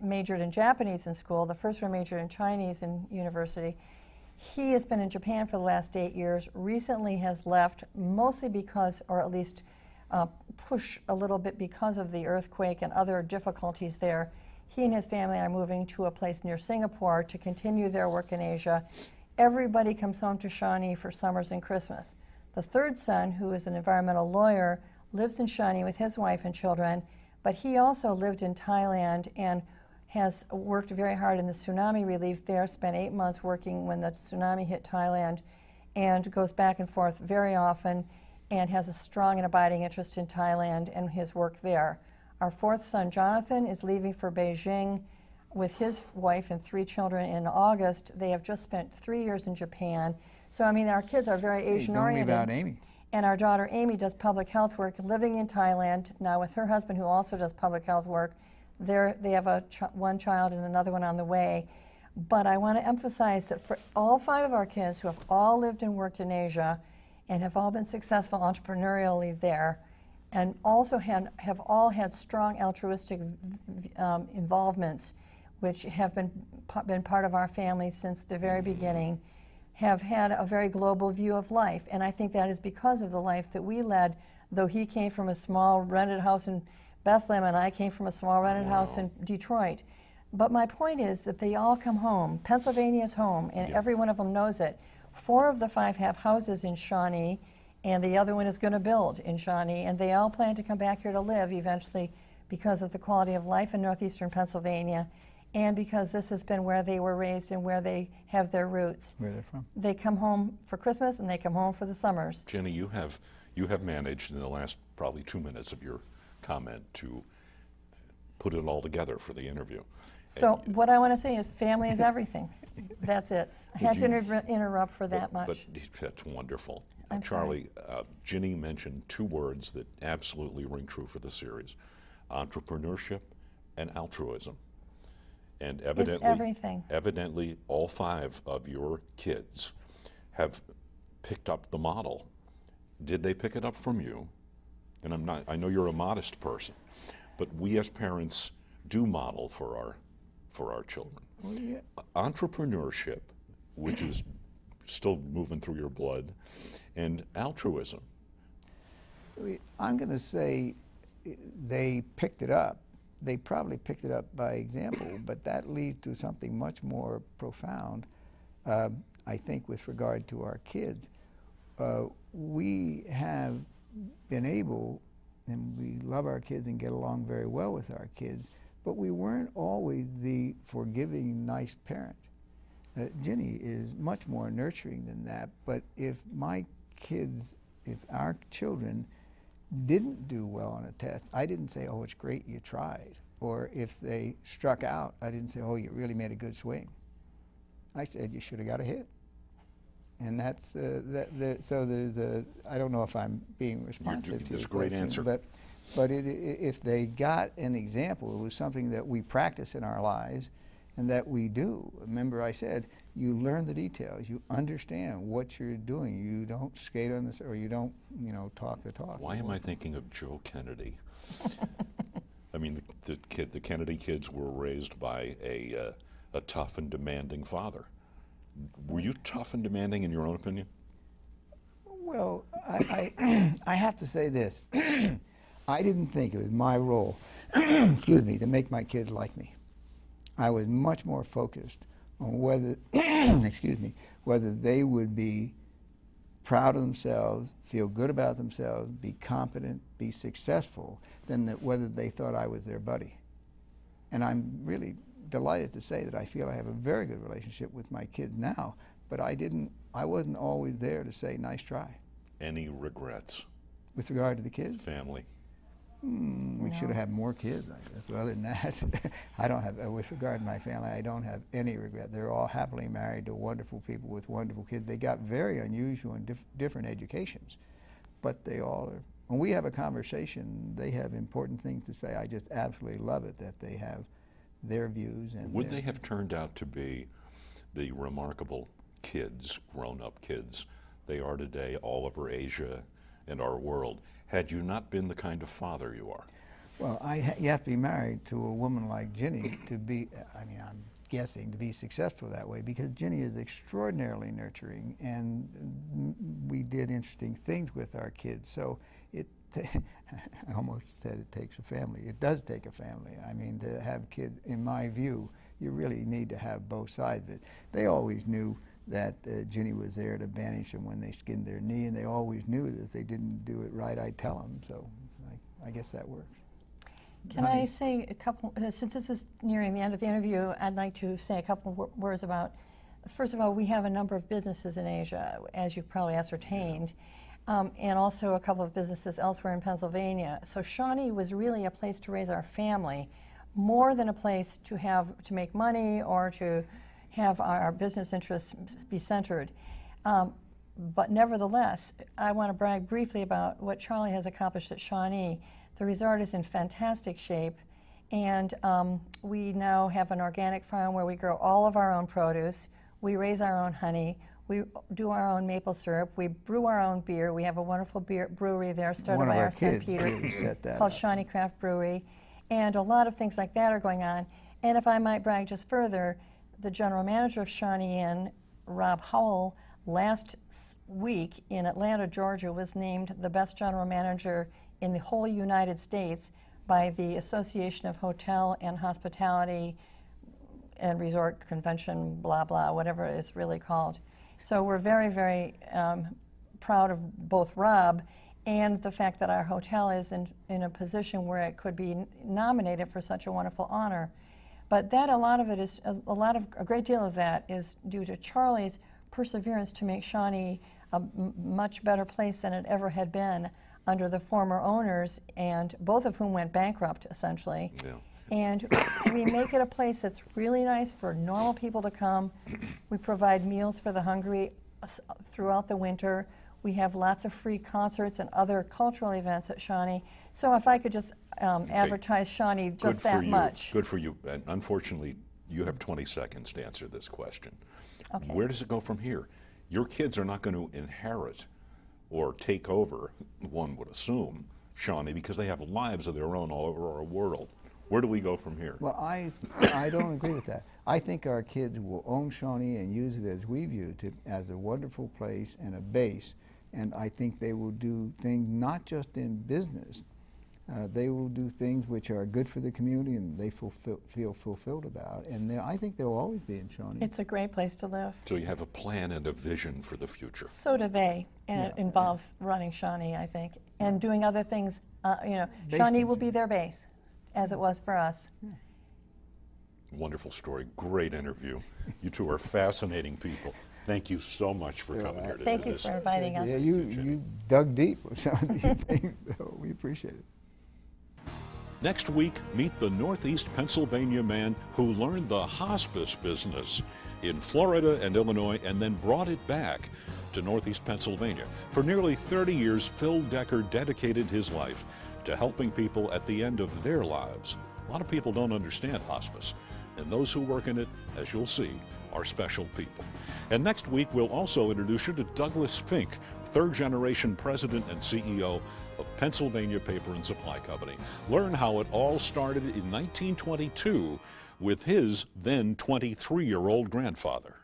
D: majored in Japanese in school. The first one majored in Chinese in university. He has been in Japan for the last 8 years, recently has left, mostly because, or at least push a little bit because of the earthquake and other difficulties there. He and his family are moving to a place near Singapore to continue their work in Asia. Everybody comes home to Shawnee for summers and Christmas. The third son, who is an environmental lawyer, lives in Shawnee with his wife and children, but he also lived in Thailand and has worked very hard in the tsunami relief there, spent 8 months working when the tsunami hit Thailand, and goes back and forth very often and has a strong and abiding interest in Thailand and his work there. Our fourth son, Jonathan, is leaving for Beijing with his wife and 3 children in August. They have just spent 3 years in Japan. So, I mean, our kids are very Asian-oriented.
C: Don't leave out Amy.
D: And our daughter Amy does public health work, living in Thailand now with her husband, who also does public health work. They have one child and another one on the way. But I want to emphasize that for all 5 of our kids who have all lived and worked in Asia and have all been successful entrepreneurially there, and also have all had strong altruistic involvements, which have been part of our family since the very beginning, have had a very global view of life. And I think that is because of the life that we led, though he came from a small rented house in Bethlehem and I came from a small rented house in Detroit. But my point is that they all come home. Pennsylvania's home, and every one of them knows it. 4 of the 5 have houses in Shawnee, and the other one is going to build in Shawnee, and they all plan to come back here to live eventually because of the quality of life in northeastern Pennsylvania, and because this has been where they were raised and where they have their roots.
C: Where they're from.
D: They come home for Christmas and they come home for the summers.
B: Jenny, you have managed in the last probably 2 minutes of your comment to put it all together for the interview.
D: So what I want to say is family is everything. That's it. I had to interrupt for that much.
B: But that's wonderful.
D: I'm
B: Charlie, Ginny mentioned 2 words that absolutely ring true for the series: entrepreneurship and altruism. And
D: It's everything.
B: Evidently, all 5 of your kids have picked up the model. Did they pick it up from you? And I know you're a modest person, but we as parents do model for our children.
C: Well, yeah.
B: Entrepreneurship, which is still moving through your blood, and altruism.
C: I'm going to say they picked it up. They probably picked it up by example, but that leads to something much more profound, I think, with regard to our kids. We have been able, and we love our kids and get along very well with our kids, but we weren't always the forgiving, nice parent. Ginny is much more nurturing than that, but if our children didn't do well on a test, I didn't say, oh, it's great you tried. Or if they struck out, I didn't say, oh, you really made a good swing. I said, you should have got a hit. And that's, so there's I don't know if I'm being responsive to
B: that's
C: your
B: a great
C: question,
B: answer.
C: but if they got an example, it was something that we practice in our lives and that we do. Remember I said, you learn the details, you understand what you're doing. You don't skate on this, or you don't, talk the talk.
B: Why am I thinking of Joe Kennedy? I mean, the Kennedy kids were raised by a tough and demanding father. Were you tough and demanding in your own opinion?
C: Well, I have to say this. I didn't think it was my role, excuse me, to make my kids like me. I was much more focused on whether, excuse me, whether they would be proud of themselves, feel good about themselves, be competent, be successful, than that whether they thought I was their buddy. And I'm really delighted to say that I feel I have a very good relationship with my kids now, but I wasn't always there to say, nice try.
B: Any regrets?
C: With regard to the kids?
B: Family.
C: We should have had more kids, I guess. But other than that, I don't have, with regard to my family, I don't have any regret. They're all happily married to wonderful people with wonderful kids. They got very unusual and different educations, but they all are. When we have a conversation, they have important things to say. I just absolutely love it that they have their views. And
B: would they have turned out to be the remarkable kids, grown-up kids, they are today all over Asia and our world, had you not been the kind of father you are?
C: Well, you have to be married to a woman like Ginny to be, I'm guessing, to be successful that way, because Ginny is extraordinarily nurturing, and we did interesting things with our kids. So I almost said it takes a family. It does take a family. I mean, to have kids, in my view, you really need to have both sides of it. They always knew that Ginny was there to bandage them when they skinned their knee, and they always knew that if they didn't do it right, I'd tell them. So I guess that works.
D: Can I say a couple, since this is nearing the end of the interview, I'd like to say a couple words about, first of all, we have a number of businesses in Asia, as you've probably ascertained, and also a couple of businesses elsewhere in Pennsylvania. So Shawnee was really a place to raise our family, more than a place to make money or to have our business interests be centered. But nevertheless, I want to brag briefly about what Charlie has accomplished at Shawnee. The resort is in fantastic shape, and we now have an organic farm where we grow all of our own produce. We raise our own honey. We do our own maple syrup. We brew our own beer. We have a wonderful brewery there started by our son Peter called Shawnee Craft Brewery. And a lot of things like that are going on. And if I might brag just further, the general manager of Shawnee Inn, Rob Howell, last week in Atlanta, Georgia, was named the best general manager in the whole United States by the Association of Hotel and Hospitality and Resort Convention, blah, blah, whatever it's really called. So we're very, very proud of both Rob and the fact that our hotel is in a position where it could be nominated for such a wonderful honor. But that a great deal of that is due to Charlie's perseverance to make Shawnee a much better place than it ever had been under the former owners, and both of whom went bankrupt essentially.
B: Yeah.
D: And we make it a place that's really nice for normal people to come. We provide meals for the hungry throughout the winter. We have lots of free concerts and other cultural events at Shawnee. So if I could just advertise Shawnee just that much.
B: Good for you. And unfortunately, you have 20 seconds to answer this question.
D: Okay.
B: Where does it go from here? Your kids are not going to inherit or take over, one would assume, Shawnee, because they have lives of their own all over our world. Where do we go from here?
C: Well, I don't agree with that. I think our kids will own Shawnee and use it as we view it, as a wonderful place and a base. And I think they will do things not just in business. They will do things which are good for the community and they feel fulfilled about. And I think they'll always be in Shawnee.
D: It's a great place to live.
B: So you have a plan and a vision for the future.
D: So do they. And it involves running Shawnee, I think, and doing other things. Shawnee will be their base, as it was for us.
C: Yeah.
B: Wonderful story. Great interview. You two are fascinating people. Thank you so much for coming here today.
D: Thank you for inviting us.
C: Yeah, you dug deep with some of these things, so we appreciate it.
B: Next week, meet the Northeast Pennsylvania man who learned the hospice business in Florida and Illinois and then brought it back to Northeast Pennsylvania. For nearly 30 years, Phil Decker dedicated his life to helping people at the end of their lives. A lot of people don't understand hospice, and those who work in it, as you'll see, are special people. And next week, we'll also introduce you to Douglas Fink, third-generation president and CEO of Pennsylvania Paper and Supply Company. Learn how it all started in 1922 with his then 23-year-old grandfather.